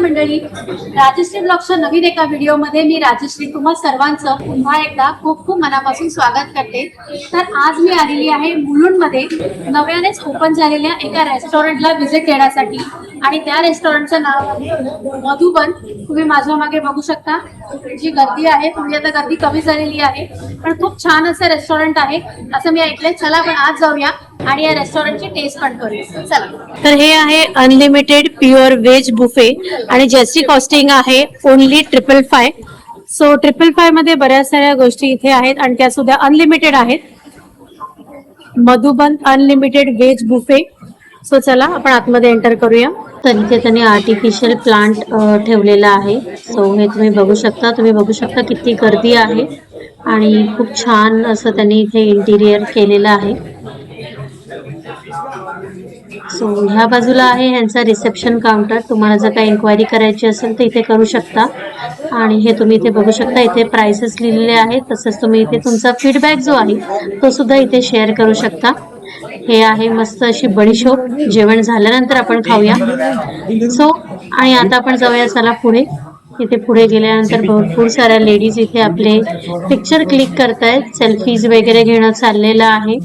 मंडळी, राजश्री ब्लॉगच्या नवीन एका व्हिडिओमध्ये मी राजश्री तुम्हा सर्वांचं पुन्हा एकदा खूप खूप मनापासून स्वागत करते। तर आज मी आलेली आहे मुलुंडमध्ये नव्यानेच ओपन झालेल्या एका रेस्टॉरंटला व्हिजिट देण्यासाठी आणि त्या रेस्टॉरंटचं नाव आहे मधुबन। तुम्ही माझ्या मागे बघू शकता जी गर्दी आहे, तुम्ही आता गर्दी कमी झालेली आहे, पण खूप छान असं रेस्टॉरंट आहे असं मी ऐकलंय। चला आपण आज जाऊया आणि या रेस्टॉरंटची टेस्ट पण करूया। चला, तर हे आहे अनलिमिटेड प्युअर व्हेज बुफे आणि ज्याची कॉस्टिंग आहे ओनली 555। सो 555 मध्ये बऱ्याच साऱ्या गोष्टी इथे आहेत आणि त्या सुद्धा अनलिमिटेड आहेत। Madhuban unlimited veg buffet. So चला आपण आतमध्ये एंटर करूया। तर इथे त्यांनी आर्टिफिशियल प्लांट ठेवलेला आहे। सो हे तुम्ही बघू शकता, किती गर्दी आहे आणि खूप छान असं त्यांनी इथे इंटिरियर केलेलं आहे। सो ह्या बाजूला आहे यांचा रिसेप्शन काउंटर। तुम्हाला जर काही इन्क्वायरी करायची असेल तर इथे करू शकता आणि हे तुम्ही इथे बघू शकता, इथे प्राइसेस लिहिलेले आहेत। तसंच तुम्ही इथे तुमचा फीडबॅक जो आहे तो सुद्धा इथे शेअर करू शकता। हे आहे मस्त अशी बडीशोप, जेवण झाल्यानंतर आपण खाऊया। सो आणि आता आपण जाऊया चला पुढे। इथे पुढे गेल्यानंतर भरपूर साऱ्या लेडीज इथे आपले पिक्चर क्लिक करतायत, सेल्फीज वगैरे घेणं चाललेलं आहे।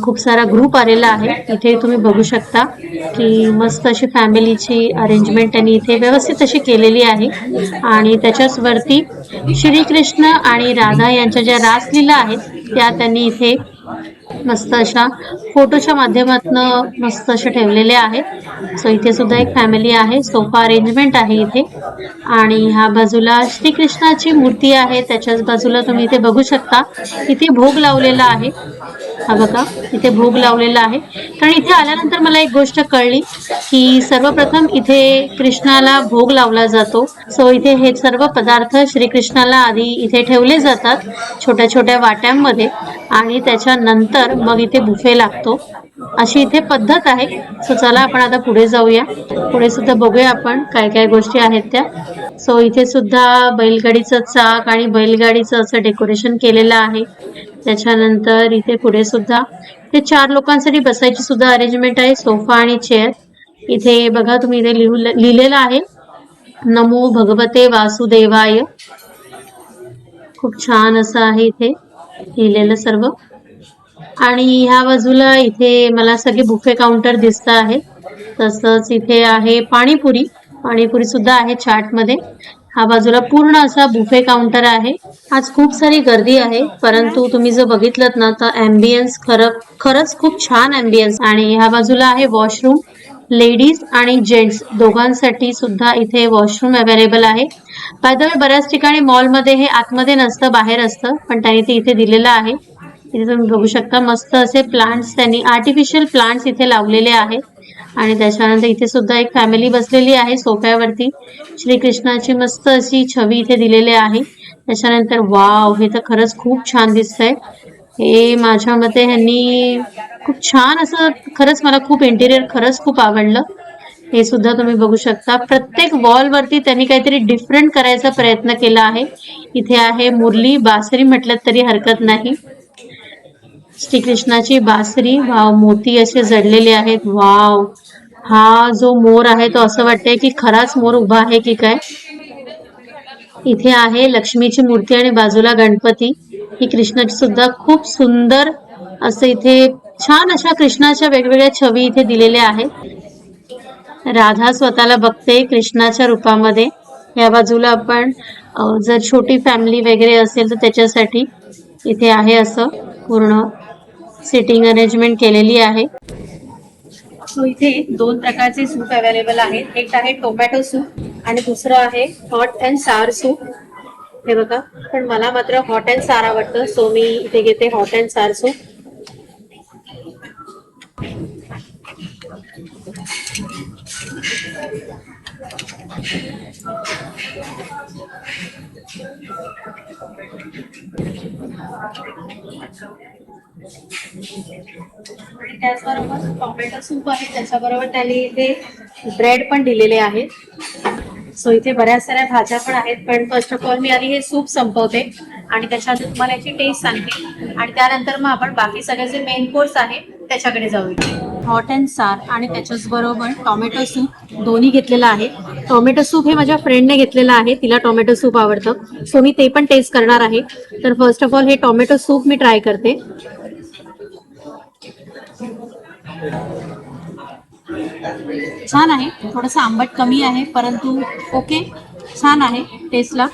खूप सारा ग्रुप आलेला आहे। इथे तुम्ही बघू शकता की मस्त अशी फॅमिलीची अरेंजमेंट त्यांनी इथे व्यवस्थित अशी केलेली आहे आणि त्याच्याच वरती श्रीकृष्ण आणि राधा यांच्या ज्या रासलीला आहेत त्या त्यांनी इथे मस्त अशा फोटोच्या माध्यमातून मस्त अशा ठेवलेल्या आहेत। सो इथे सुद्धा एक फॅमिली आहे, सोफा अरेंजमेंट आहे इथे आणि ह्या बाजूला श्रीकृष्णाची मूर्ती आहे। त्याच्याच बाजूला तुम्ही इथे बघू शकता इथे भोग लावलेला आहे। हा बघा, इथे भोग लावलेला आहे। कारण इथे आल्यानंतर मला एक गोष्ट कळली की सर्वप्रथम इथे कृष्णाला भोग लावला जातो। सो इथे हे सर्व पदार्थ श्रीकृष्णाला आधी इथे ठेवले जातात छोट्या छोट्या वाट्यांमध्ये आणि त्याच्यानंतर मग इथे बुफे लागतो, अशी इथे पद्धत आहे। सो चला आपण आता पुढे जाऊया। पुढे सुद्धा बघूया आपण काय काय गोष्टी आहेत त्या। सो इथे सुद्धा बैलगाडीचं चाक आणि बैलगाडीचं असं डेकोरेशन केलेलं आहे। त्याच्यानंतर इथे पुढे सुद्धा ते 4 लोकांसाठी बसायची सुद्धा अरेंजमेंट आहे, सोफा आणि चेअर। इथे बघा तुम्ही इथे लिहिलेलं आहे नमो भगवते वासुदेवाय। खूप छान असं आहे इथे लिहिलेलं सर्व आणि ह्या बाजूला इथे मला सगळे बुफे काउंटर दिसत आहे। तसंच इथे आहे पाणीपुरी, पाणीपुरी सुद्धा आहे चाट मध्ये। हा बाजूला पूर्ण असा बुफे काउंटर आहे। आज खूप सारी गर्दी आहे, परंतु तुम्ही जर बघितलं ना तर ॲम्बियन्स खरंच खूप छान ॲम्बियन्स। आणि ह्या बाजूला आहे वॉशरूम, लेडीज आणि जेंट्स दोघांसाठी सुद्धा इथे वॉशरूम अवेलेबल आहे। बाय द वे बऱ्याच ठिकाणी मॉलमध्ये हे आतमध्ये नसतं, बाहेर असतं, पण त्यांनी ते इथे दिलेलं आहे। इथे तुम्ही बघू शकता मस्त असे प्लांट्स, त्यांनी आर्टिफिशियल प्लांट्स इथे लावलेले आहेत आणि त्याच्यानंतर इथे सुद्धा एक फॅमिली बसलेली आहे सोफ्यावरती। श्रीकृष्णाची मस्त अशी छवी इथे दिलेली आहे। त्याच्यानंतर वाव, हे तर खरंच खूप छान दिसतंय। हे माझ्या मते ह्यांनी खूप छान असं, खरंच मला खूप इंटिरियर खरंच खूप आवडलं। हे सुद्धा तुम्ही बघू शकता, प्रत्येक वॉल वरती त्यांनी काहीतरी डिफरंट करायचा प्रयत्न केला आहे। इथे आहे मुरली, बासरी म्हटलं तरी हरकत नाही। श्रीकृष्णाची बासरी, वाव, मोती असे जडलेले आहेत। वाव, हा जो मोर आहे तो असं वाटतंय की खराच मोर उभा आहे की काय। इथे आहे लक्ष्मीची मूर्ती आणि बाजूला गणपती। ही कृष्णाची सुद्धा खूप सुंदर असं इथे छान अशा कृष्णाच्या वेगवेगळ्या छवी इथे दिलेल्या आहेत। राधा स्वतःला बघते कृष्णाच्या रूपामध्ये। या बाजूला आपण जर छोटी फॅमिली वगैरे असेल तर त्याच्यासाठी इथे आहे असं पूर्ण सिटिंग अरेंजमेंट केलेली आहे। सो इथे 2 प्रकारचे सूप अवेलेबल आहेत, एक आहे टोमॅटो सूप आणि दुसरं आहे हॉट अँड सार सूप। हे बघा, पण मला मात्र हॉट अँड सार आवडतं, सो मी इथे घेते हॉट अँड सार सूप। आणि त्याचबरोबर टोमॅटो सूप आहे, त्याच्याबरोबर त्यांनी इथे ब्रेड पण दिलेले आहेत। सो इथे बऱ्याच साऱ्या भाज्या पण आहेत, पण फर्स्ट ऑफ ऑल मी आधी हे सूप संपवते आणि त्याच्यानंतर तुम्हाला याची टेस्ट सांगते आणि त्यानंतर मग आपण बाकी सगळे जे मेन कोर्स आहे त्याच्याकडे जाऊया. हॉट अँड सार आणि त्याच्याच बरोबर टोमॅटो सूप दोन्ही घेतलेलं आहे. टोमॅटो सूप हे माझ्या फ्रेंडने घेतलेलं आहे, तिला टोमॅटो सूप आवडतं, सो मी ते पण टेस्ट करणार आहे. तर फर्स्ट ऑफ ऑल हे टोमॅटो सूप मी ट्राय करते. छान आहे, थोडंसं आंबट कमी आहे, परंतु ओके, छान आहे टेस्टला.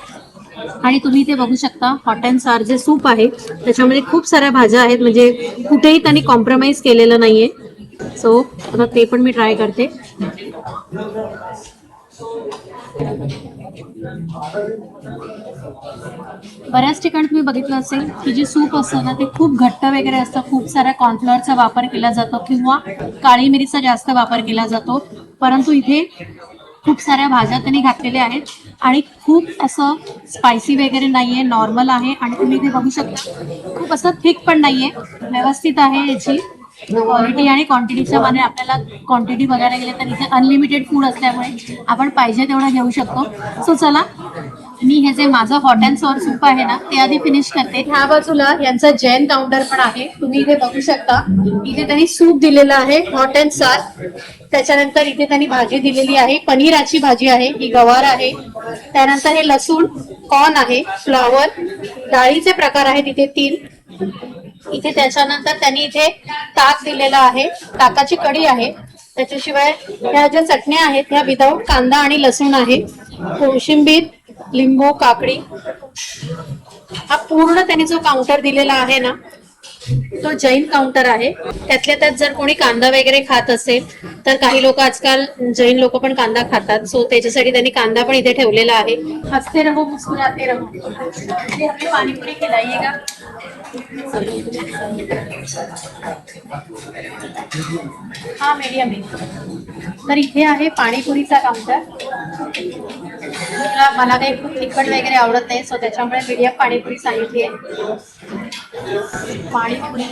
आणि तुम्ही ते बघू शकता, हॉट अँड सार जे सूप आहे त्याच्यामध्ये खूप साऱ्या भाज्या आहेत, म्हणजे कुठेही त्यांनी कॉम्प्रोमाइज केलेलं नाहीये. सो आता ते पण मी ट्राय करते. बऱ्याच ठिकाणी तुम्ही बघितलं असेल की जे सूप असतं ना ते खूप घट्ट वगैरे असतं, खूप साऱ्या कॉर्नफ्लॉवरचा वापर केला जातो किंवा काळी मिरीचा जास्त वापर केला जातो, परंतु इथे खूप साऱ्या भाज्या त्यांनी घातलेल्या आहेत आणि खूप असं स्पायसी वगैरे नाहीये, नॉर्मल आहे. आणि तुम्ही इथे बघू शकता खूप असं थिक पण नाहीये, व्यवस्थित आहे याची क्वालिटी आणि क्वांटिटीच्या माने. आपल्याला क्वांटिटी बघायला गेले तर इथे अनलिमिटेड फूड असल्यामुळे आपण पाहिजे तेवढं घेऊ शकतो. सो चला, मी हे जे माझं हॉट अँड सॉर सूप आहे ना ते आधी फिनिश करते. ह्या बाजूला यांचा जैन काउंटर पण आहे, तुम्ही इथे बघू शकता. इथे त्यांनी सूप दिलेलं आहे हॉट अँड सार, त्याच्यानंतर इथे त्यांनी भाजी दिलेली आहे, पनीराची भाजी आहे, ही गवार आहे, त्यानंतर हे लसूण, कॉर्न आहे, फ्लॉवर, डाळीचे प्रकार आहेत इथे 3. इथे त्याच्यानंतर त्यांनी इथे ताक दिलेलं आहे, ताकाची कढी आहे, त्याच्याशिवाय ह्या ज्या चटण्या आहेत ह्या विदाऊट कांदा आणि लसूण आहे, कोशिंबीर, लिंबू, काकडी. हा पूर्ण त्यांनी जो काउंटर दिलेला आहे ना तो जैन काउंटर आहे. त्यातल्या त्यात जर कोणी कांदा वगैरे खात असेल तर काही लोक आजकाल जैन लोक पण कांदा खातात, सो त्याच्यासाठी त्यांनी कांदा पण इथे ठेवलेला आहे. हसते रहो मुस्कुराते रहो. पाणीपुरी खिलाइएगा. हा मीडियम आहे. तर इथे आहे पाणीपुरीचा काउंटर. मला काही खूप तिखट वगैरे आवडत नाही, सो त्याच्यामुळे मीडियम पाणीपुरी सांगितली आहे. पाणीपुरी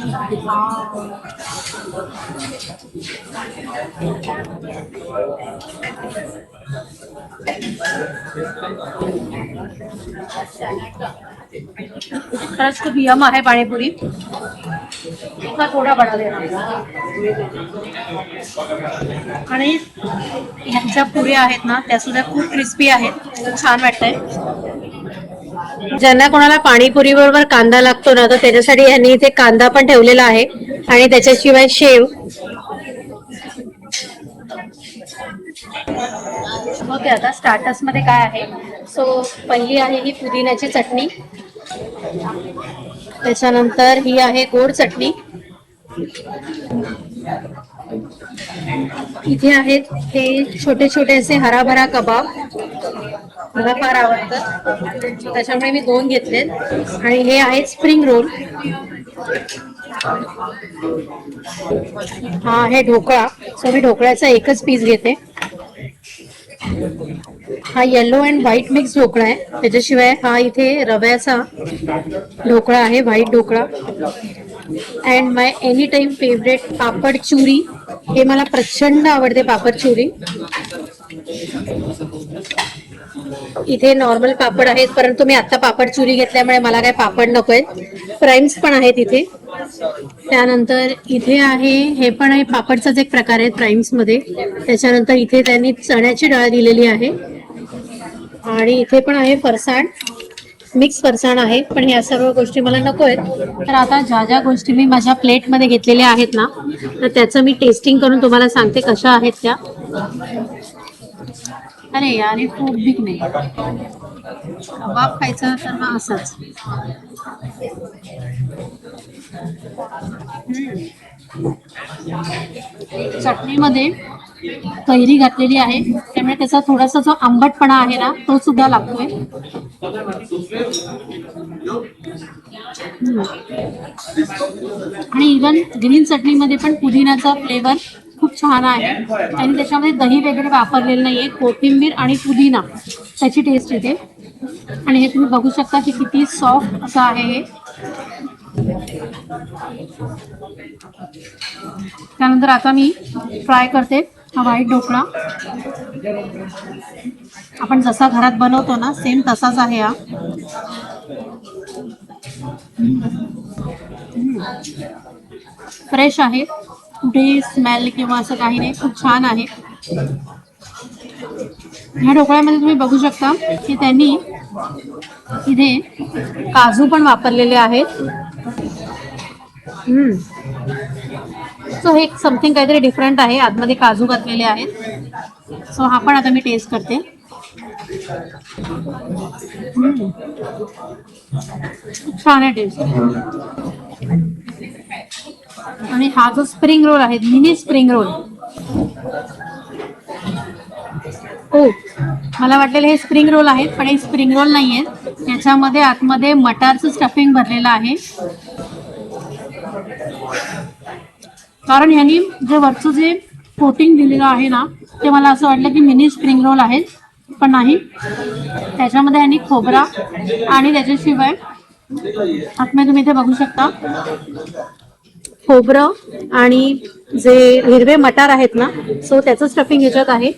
खरंच खूप यम आहे पाणीपुरी. थोडा बडा देणार आणि ह्यांच्या पुऱ्या आहेत ना त्या सुद्धा खूप क्रिस्पी आहेत, छान वाटतंय. ज्यांना कोणाला पाणीपुरी बरोबर कांदा लागतो ना तर त्याच्यासाठी ह्यांनी इथे कांदा पण ठेवलेला आहे आणि त्याच्याशिवाय शेव. ओके, आता स्टार्टर्स मध्ये काय आहे. सो पहिली आहे ही पुदिन्याची चटणी, त्याच्यानंतर ही आहे गोड चटणी, इथे आहेत हे छोटे छोटे असे हराभरा कबाब, मला फार आवडतं त्याच्यामुळे मी 2 घेतलेत. आणि हे आहेत स्प्रिंग रोल. हा आहे ढोकळा, सो मी ढोकळ्याचा एकच पीस घेते. हा yellow and white mix dhokla आहे, त्याच्याशिवाय हा इथे रव्याचा ढोकळा आहे, white dhokla. And my any time favourite papad churi, हे मला प्रचंड आवडते पापड चुरी. इथे नॉर्मल पापड आहेत, परंतु मी आता पापड चुरी घेतल्यामुळे मला काय पापड नकोय. प्राइम्स पण आहेत इथे. त्यानंतर इथे आहे हे पण आहे पापडचाच एक प्रकार आहे प्राइम्स मध्ये. त्याच्यानंतर इथे त्यांनी चण्याची डाळ दिलेली आहे आणि इथे पण आहे फरसाण, मिक्स फरसाण आहे, पण ह्या सर्व गोष्टी मला नको आहेत. तर आता ज्या ज्या गोष्टी मी माझ्या प्लेटमध्ये घेतलेल्या आहेत ना तर त्याचं मी टेस्टिंग करून तुम्हाला सांगते कशा आहेत त्या. अरे यार हे खूप बिग नाही, कबाब खायचा तर मग असंच. चटणीमध्ये कैरी घातलेली आहे त्यामुळे त्याचा थोडासा जो आंबटपणा आहे ना तो सुद्धा लागतोय. आणि इव्हन ग्रीन चटणीमध्ये पण पुदिन्याचा फ्लेवर खूप छान आहे आणि त्याच्यामध्ये दही वगैरे वापरलेलं नाहीये, कोथिंबीर आणि पुदिना त्याची टेस्ट येते. आणि हे तुम्ही बघू शकता की किती सॉफ्ट असं आहे हे. त्यानंतर आता मी ट्राय करते हा व्हाईट ढोकळा. आपण जसा घरात बनवतो ना सेम तसाच आहे हा. फ्रेश आहे, कुठेही स्मेल किंवा असं काही नाही, खूप छान आहे. ह्या ढोकळ्यामध्ये तुम्ही बघू शकता की त्यांनी इथे काजू पण वापरलेले आहेत. सो हे समथिंग काहीतरी डिफरंट आहे, आतमध्ये काजू घातलेले आहेत. सो हा पण आता मी टेस्ट करते. छान आहे टेस्ट. आणि हा जो स्प्रिंग रोल आहे, मिनी स्प्रिंग रोल, हो मला वाटलेलं हे स्प्रिंग रोल आहेत, पण हे स्प्रिंग रोल नाही आहेत. त्याच्यामध्ये आतमध्ये मटारचं स्टफिंग भरलेलं आहे. कारण ह्यांनी जे वरचं जे कोटिंग दिलेलं आहे ना, ते मला असं वाटलं की मिनी स्प्रिंग रोल आहे, पण नाही. त्याच्यामध्ये ह्यांनी खोबरा आणि त्याच्याशिवाय आतमध्ये तुम्ही इथे बघू शकता खोबरं आणि जे हिरवे मटार आहेत ना, सो त्याचं स्टफिंग ह्याच्यात आहे.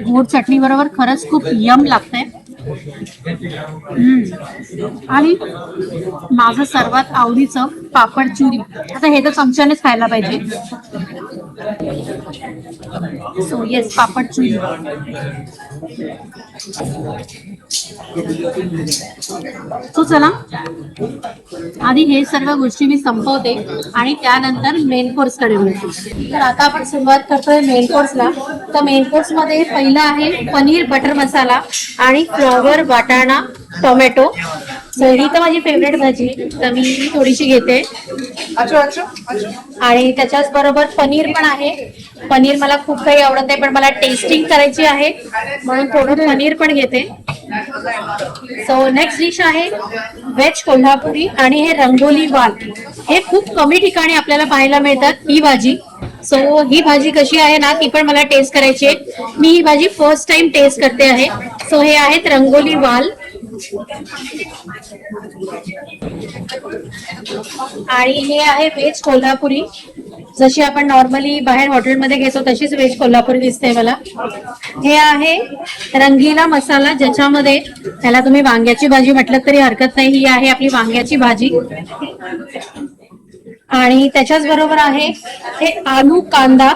गोड चटणी बरोबर खरंच खूप यम लागतंय. आणि माझं सर्वात आवडीचं पापड चुरी. आता हे तर चमच्यानेच खायला पाहिजे. सो येस, पापड चुरी. सो चला आधी हे सर्व गोष्टी मी संपवते आणि त्यानंतर मेन कोर्स कडे वळते. तर आता आपण सुरुवात करतोय मेन कोर्सला. तर मेन कोर्स मध्ये पहिलं आहे पनीर बटर मसाला आणि फ्लॉवर वाटाणा टोमॅटो. सो ही तर माझी फेवरेट भाजी, तर मी थोडीशी घेते. आणि त्याच्याच बरोबर पनीर पण आहे. पनीर मला खूप काही आवडत नाही, पण मला टेस्टिंग करायची आहे म्हणून थोडं पनीर पण घेते. सो नेक्स्ट डिश आहे व्हेज कोल्हापुरी आणि हे रंगोली वाल. हे खूप कमी ठिकाणी आपल्याला पाहायला मिळतात ही भाजी. सो ही भाजी कशी आहे ना, ती पण मला टेस्ट करायची आहे. मी ही भाजी फर्स्ट टाइम टेस्ट करते आहे. सो हे आहेत रंगोली वाल आणि हे आहे व्हेज कोल्हापुरी. जशी आपण नॉर्मली बाहेर हॉटेलमध्ये घेतो तशीच व्हेज कोल्हापुरी दिसते मला. हे आहे रंगीला मसाला, ज्याच्यामध्ये त्याला तुम्ही वांग्याची भाजी म्हटलं तरी हरकत नाही. ही आहे आपली वांग्याची भाजी. आणि त्याच्याच बरोबर आहे हे आलू कांदा,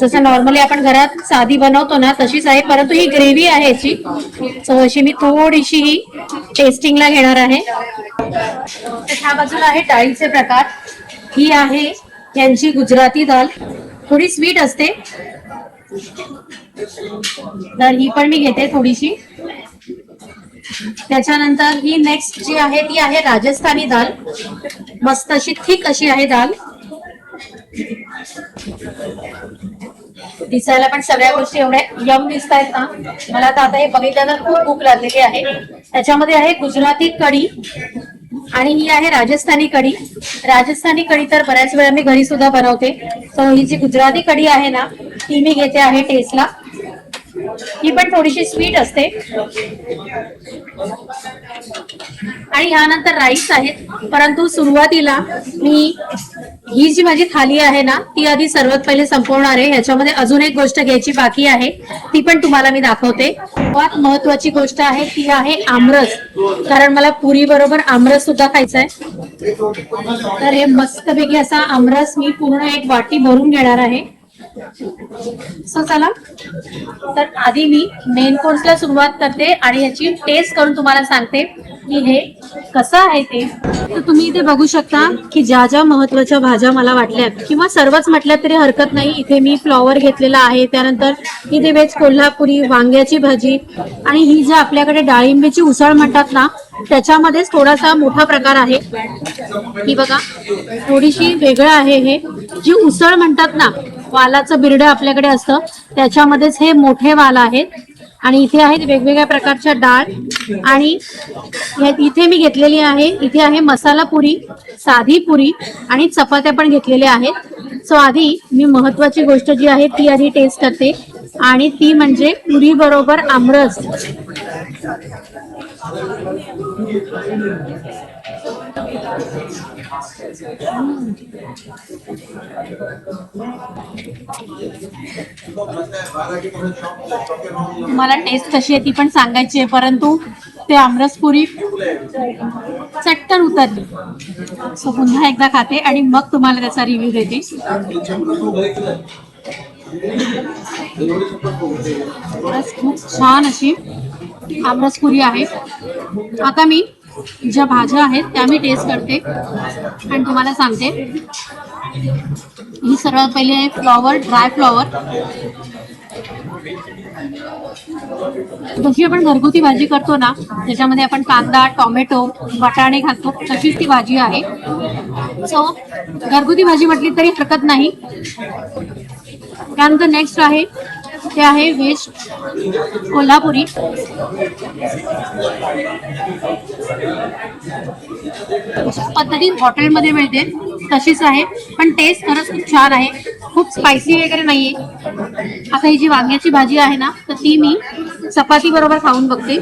जसं नॉर्मली आपण घरात साधी बनवतो ना तशीच आहे, परंतु ही ग्रेव्ही आहे याची. सो अशी मी थोडीशी ही टेस्टिंगला घेणार आहे. ह्या बाजूला आहे डाळीचे प्रकार. ही आहे यांची गुजराती दाल, थोडी स्वीट असते, तर ही पण मी घेते थोडीशी. त्याच्यानंतर ही नेक्स्ट जी आहे ती आहे राजस्थानी दाल. मस्त अशी थिक अशी आहे दाल. दिसायला पण सगळ्या गोष्टी एवढ्या यम दिसत आहेत ना, मला तर आता हे बघितल्यानंतर खूप भूक लागलेली आहे. त्याच्यामध्ये आहे गुजराती कढी आणि ही आहे राजस्थानी कढी. राजस्थानी कढी तर बऱ्याच वेळा मी घरी सुद्धा बनवते. तर ही जी गुजराती कढी आहे ना, ती मी घेते आहे टेस्टला. ही पण थोडीशी स्वीट असते. आणि यानंतर राईस आहेत, परंतु सुरुवातीला मी ही जी माझी थाली आहे ना, ती आधी सर्वात पहिले संपवणार आहे. ह्याच्यामध्ये अजून एक गोष्ट घ्यायची बाकी आहे, ती पण तुम्हाला मी दाखवते. सर्वात महत्वाची गोष्ट आहे ती आहे आमरस, कारण मला पुरी बरोबर आमरस सुद्धा खायचा आहे. तर हे मस्तपैकी असा आमरस मी पूर्ण एक वाटी भरून घेणार आहे. सो चला, तर आधी मी मेन कोर्सला सुरुवात करते आणि याची टेस्ट करून तुम्हाला सांगते की हे कसं आहे ते. तर तुम्ही इथे बघू शकता की ज्या ज्या महत्वाच्या भाज्या मला वाटल्या किंवा सर्वच म्हटल्या तरी हरकत नाही. इथे मी फ्लॉवर घेतलेला आहे, त्यानंतर इथे व्हेज कोल्हापुरी, वांग्याची भाजी आणि ही जी आपल्याकडे डाळिंबीची उसळ म्हणतात ना, त्याच्यामध्येच थोडासा मोठा प्रकार आहे. ही बघा, थोडीशी वेगळं आहे. हे जी उसळ म्हणतात ना, वालाचं बिरडं आपल्याकडे असतं, त्याच्यामध्येच हे मोठे वाल आहेत. आणि इथे आहेत वेगवेगळ्या प्रकारच्या डाळ आणि इथे मी घेतलेली आहे, इथे आहे मसाला पुरी, साधी पुरी आणि चपात्या पण घेतलेल्या आहेत. सो आधी मी महत्वाची गोष्ट जी आहे ती आधी टेस्ट करते आणि ती म्हणजे पुरी बरोबर आमरस. मला टेस्ट कशी आहे ती पण सांगायची आहे, परंतु ते आमरस पुरी चटकन उतरली. सो पुन्हा एकदा खाते आणि मग तुम्हाला त्याचा रिव्ह्यू देते. खूप छान अशी आमरस पुरी आहे. आता मी ज्या भाज्या आहेत त्या मी टेस्ट करते आणि तुम्हाला सांगते. ही सर्वात पहिले आहे फ्लॉवर, ड्राय फ्लॉवर. जशी आपण घरगुती भाजी करतो ना, त्याच्यामध्ये आपण कांदा, टोमॅटो, वाटाणे घालतो, तशीच ती भाजी आहे. सो घरगुती भाजी म्हटली तरी हरकत नाही. त्यानंतर नेक्स्ट आहे ते आहे व्हेज कोल्हापुरी. पद्धतीत हॉटेलमध्ये मिळते तशीच आहे, पण टेस्ट खरंच खूप छान आहे. खूप स्पायसी वगैरे नाहीये. आता ही जी वांग्याची भाजी आहे ना, तर ती मी चपाती बरोबर खाऊन बघते.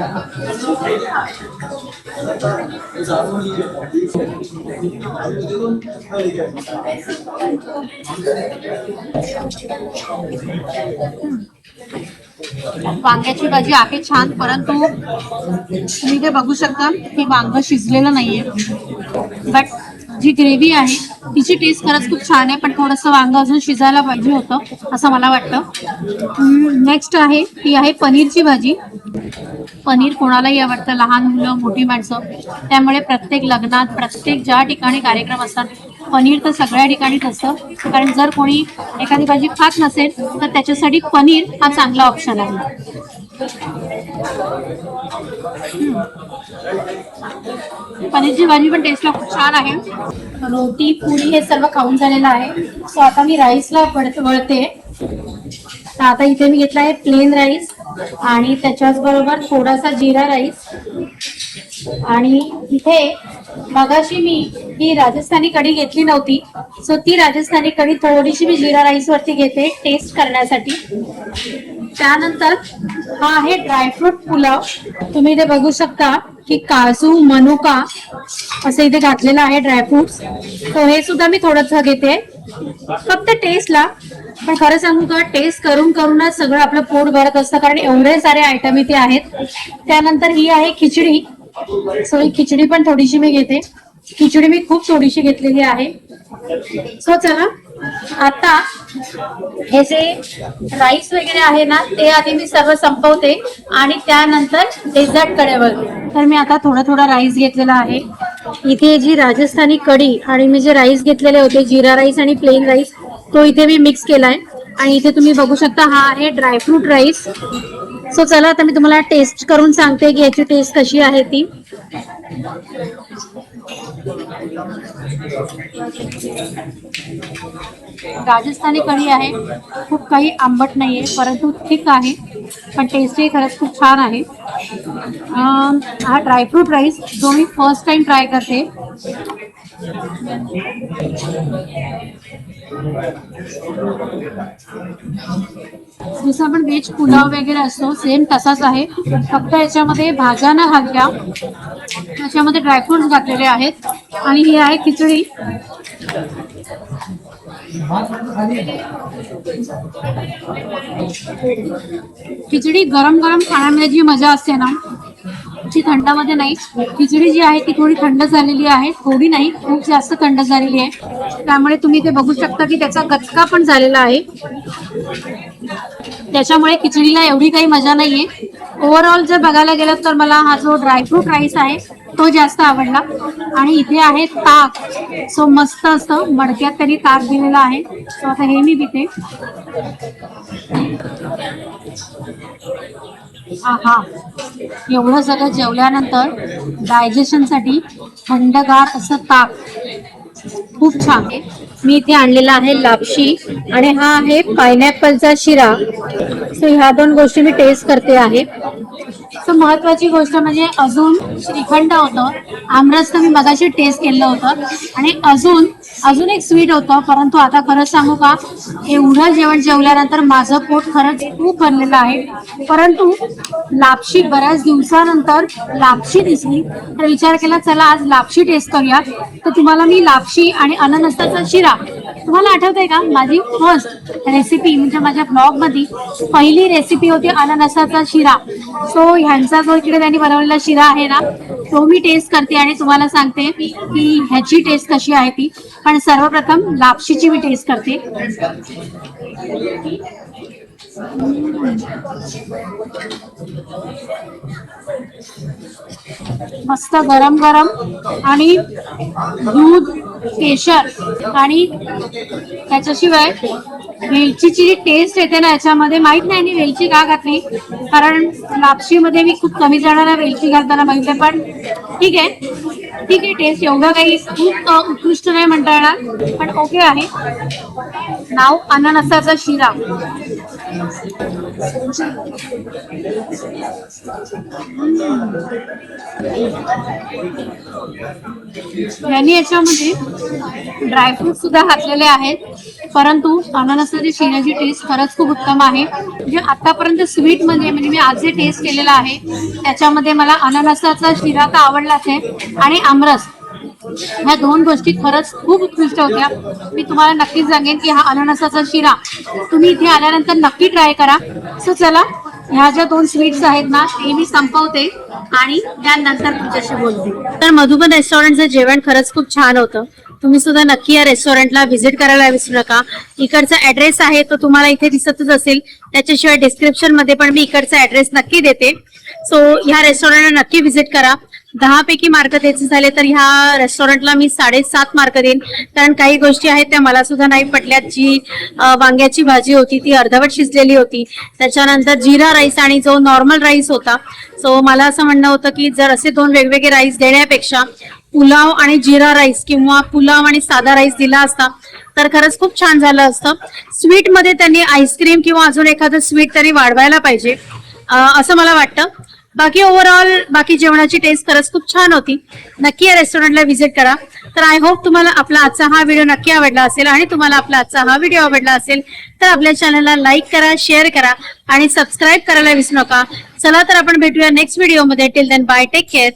वांग्याची भाजी आहे छान, परंतु तुम्ही ते बघू शकता की वांग शिजलेलं नाहीये. बट जी ग्रेव्ही आहे तिची टेस्ट खरंच खूप छान आहे, पण थोडंसं वांग अजून शिजायला पाहिजे होतं असं मला वाटतं. नेक्स्ट आहे ती आहे पनीरची भाजी. पनीर कोणालाही आवडतं, लहान मुलं, मोठी माणसं. त्यामुळे प्रत्येक लग्नात, प्रत्येक ज्या ठिकाणी कार्यक्रम असतात, पनीर तर सगळ्या ठिकाणीच असतं. कारण जर कोणी एखादी भाजी खात नसेल तर त्याच्यासाठी पनीर हा चांगला ऑप्शन आहे. पनीरची भाजी पण टेस्टला खूप छान आहे. रोटी, पुरी हे सर्व खाऊन झालेलं आहे. सो आता मी राईसला वळते. तर आता इथे मी घेतला आहे प्लेन राईस आणि त्याच्याच बरोबर थोडासा जिरा राईस. आणि इथे मगाशी मी ही राजस्थानी कढी घेतली नव्हती, सो ती राजस्थानी कढी थोडीशी मी जिरा राईस वरती घेते टेस्ट करण्यासाठी. त्यानंतर हा आहे ड्रायफ्रूट पुलाव. तुम्ही इथे बघू शकता की काजू, मनुका असं इथे घातलेलं आहे ड्रायफ्रुट्स. तो हे सुद्धा मी थोडंसं घेते फक्त टेस्टला. पण खरं सांगू का, टेस्ट करून करूनच सगळं आपलं पोट भरत असतं, कारण एवढे सारे आयटम इथे आहेत. त्यानंतर ही आहे खिचडी. सो ही खिचडी पण थोडीशी मी घेते. खिचडी मी खूप थोडीशी घेतलेली आहे. सो चला आता हे जे राईस वगैरे आहे ना, ते आधी मी सर्व संपवते आणि त्यानंतर डेझर्ट कडे वळते. तर मी आता थोडा थोडा राईस घेतलेला आहे. इथे जी राजस्थानी कढी आणि मी जे राईस घेतलेले होते, जिरा राईस आणि प्लेन राईस, तो इथे मी मिक्स केलाय. आणि इथे तुम्ही बघू शकता हा आहे ड्रायफ्रूट राईस. सो चला आता मी तुम्हाला टेस्ट करून सांगते की याची टेस्ट कशी आहे ती. राजस्थानी कढी आहे, खूप काही आंबट नाहीये, परंतु थिक आहे, पण टेस्टही खरंच खूप छान आहे. हा ड्रायफ्रूट राईस जो मी फर्स्ट टाइम ट्राय करते. जसं आपण व्हेज पुलाव वगैरे असतो सेम तसाच आहे, फक्त याच्यामध्ये भाज्या न घातल्या, याच्यामध्ये ड्रायफ्रुट्स घातलेले आहेत. आणि ही आहे खिचडी. खिचडी गरम गरम खाण्यामध्ये जी मजा असते ना, ती थंडामध्ये नाही. खिचडी जी आहे ती थोडी थंड झालेली आहे, थोडी नाही खूप जास्त थंड झालेली आहे. त्यामुळे तुम्ही ते बघू शकता की त्याचा गचका पण झालेला आहे. त्याच्यामुळे खिचडीला एवढी काही मजा नाहीये. ओव्हरऑल जर बघायला गेलं तर मला हा जो ड्रायफ्रूट राईस आहे तो जास्त आवडला. आणि इथे आहे ताक. सो मस्त असतं, मडक्यात त्यांनी ताक दिलेलं आहे. सो आता हे मी पिते. हा एवढं सगळं जेवल्यानंतर डायजेशनसाठी थंडगार असं ताक खूप छान आहे. मी इथे आणलेला आहे लापशी आणि हा आहे पायनॅपलचा शिरा. सो ह्या दोन गोष्टी मी टेस्ट करते आहे. सो अजून महत्वाची गोष्ट म्हणजे अजून श्रीखंड होतं, आमरस तर मी मगाशी टेस्ट केलं होतं आणि अजून एक स्वीट होतं. परंतु आता खरंच सांगू का, एवढं जेवण जेवल्यानंतर माझं पोट खरंच खूप भरलेलं आहे. परंतु लापशी बऱ्याच दिवसानंतर लापशी दिसली तर विचार केला चला आज लापशी टेस्ट करूया. तर तुम्हाला मी लापशी आणि अननसाचा शिरा, तुम्हाला आठवतंय का माझी फर्स्ट रेसिपी म्हणजे माझ्या ब्लॉग मध्ये पहिली रेसिपी होती अननसाचा शिरा. सो ह्यांचा जो इकडे त्यांनी बनवलेला शिरा आहे ना, तो मी टेस्ट करते आणि तुम्हाला सांगते की ह्याची टेस्ट कशी आहे ती. पण सर्वप्रथम लापशीची मी टेस्ट करते. मस्त गरम गरम आणि दूध, केशर आणि त्याच्याशिवाय वेलचीची जी टेस्ट येते ना याच्यामध्ये, माहित नाही मी वेलची का घातली, कारण लापशी मध्ये मी खूप कमी जणांना वेलची घालताना बघितले. पण ठीक आहे टेस्ट एवढं काही खूप उत्कृष्ट नाही म्हणता येणार, पण ओके आहे. नाव अननसाचा शिरा. यांनी याच्यामध्ये ड्रायफ्रूट सुद्धा घातलेले आहेत. परंतु अननसाची शिऱ्याची टेस्ट खरंच खूप उत्तम आहे. म्हणजे आतापर्यंत स्वीट मध्ये म्हणजे मी आज जे टेस्ट केलेला आहे त्याच्यामध्ये मला अननसाचा शिरा तर आवडलाच आहे आणि आमरस, ह्या दोन गोष्टी खरंच खूप उत्कृष्ट होत्या. मी तुम्हाला नक्कीच सांगेन की हा अननसाचा शिरा तुम्ही इथे आल्यानंतर नक्की ट्राय करा. सो चला, ह्या ज्या दोन स्वीट्स आहेत ना ते मी संपवते आणि त्यानंतर तुमच्याशी बोलते. तर मधुबन रेस्टॉरंटचं जेवण खरंच खूप छान होतं. तुम्ही सुद्धा नक्की या रेस्टॉरंटला व्हिजिट करायला विसरू नका. इकडचा ऍड्रेस आहे तो तुम्हाला इथे दिसतच असेल, त्याच्याशिवाय डिस्क्रिप्शन मध्ये पण मी इकडचा ऍड्रेस नक्की देते. सो ह्या रेस्टॉरंटला नक्की व्हिजिट करा. 10 पैकी मार्क द्यायचे झाले तर ह्या रेस्टॉरंटला मी 7.5 मार्क देईन, कारण काही गोष्टी आहेत त्या मला सुद्धा नाही पटल्यात. जी वांग्याची भाजी होती ती अर्धवट शिजलेली होती, त्याच्यानंतर जिरा राईस आणि जो नॉर्मल राईस होता. सो मला असं म्हणणं होतं की जर असे दोन वेगवेगळे राईस देण्यापेक्षा पुलाव आणि जिरा राईस किंवा पुलाव आणि साधा राईस दिला असता तर खरंच खूप छान झालं असतं. स्वीट मध्ये त्यांनी आईस्क्रीम किंवा अजून एखादं स्वीट त्यांनी वाढवायला पाहिजे असं मला वाटतं. बाकी ओव्हरऑल बाकी जेवणाची टेस्ट खरंच खूप छान होती. नक्की या रेस्टॉरंटला व्हिजिट करा. तर आय होप तुम्हाला आपला आजचा हा व्हिडिओ नक्की आवडला असेल आणि तुम्हाला आपला आजचा हा व्हिडिओ आवडला असेल तर आपल्या चॅनलला लाईक करा, शेअर करा आणि सबस्क्राईब करायला विसरू नका. चला तर आपण भेटूया नेक्स्ट व्हिडिओमध्ये. Till then bye, take care.